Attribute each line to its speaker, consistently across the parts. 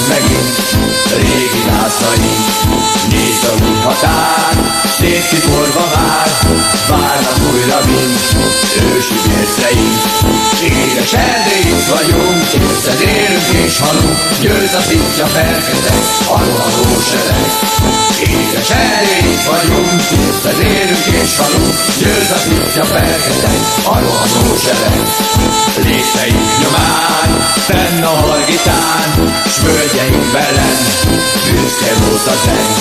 Speaker 1: megint régi lázsaink. Nézd a új határ, széttiporva várnak újra mind ősi vérceink. Édes Erdély, itt vagyunk, érted élünk és halunk, győz a szitja fergetek, a rohanó sereg. Édes Erdély, itt vagyunk, érted élünk és halunk, győz a szitja fergetek, a rohanó sereg. Lépteink nyomán, fenn a hargitán, s völgyeink belen, büszke volt a zeng.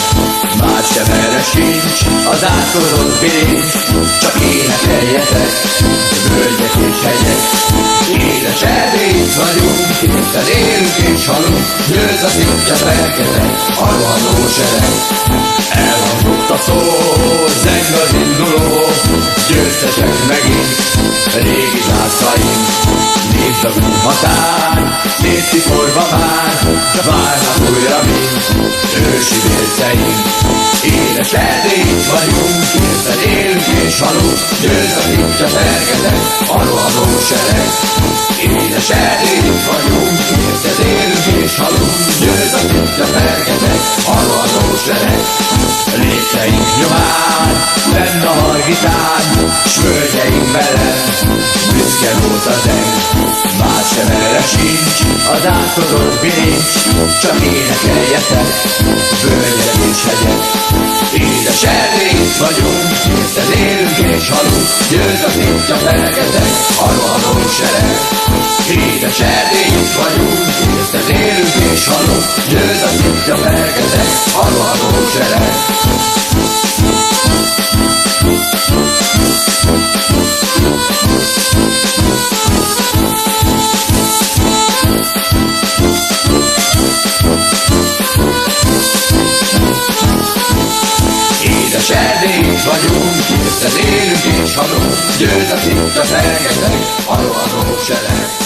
Speaker 1: Más sem erre sincs, az átkozott bilincs, csak énekeljetek, völgyek és hegyek. Édes Erdély, itt vagyunk, érted élünk és halunk, győz a szitja fergetek, a rohanó sereg. Elhangzott a szó, zeng az induló, győztesek megint, régi lázsaink. Nézd a új határ, széttiporva várnak újra mind ősi vérceink. Édes Erdély, itt vagyunk, érted élünk és halunk, győz a szitja fergetek, a rohanó sereg. Édes Erdély, itt vagyunk, érted élünk és halunk, győz a szitja fergetek, a rohanó sereg. Lépteink nyomán, fenn a hargitán, s völgyeink belen, büszke volt a zeng. Más sem erre sincs, az átkozott bilincs, csak énekeljetek, völgyek és hegyek. Édes Erdély, itt vagyunk, érted élünk és halunk, győz a szitja fergetek, a rohanó sereg. Édes Erdély, itt vagyunk, érted élünk és halunk, győz a szitja fergetek, a rohanó sereg. Édes Erdély, itt vagyunk, érted élünk és halunk, győz a szitja fergetek, a rohanó sereg.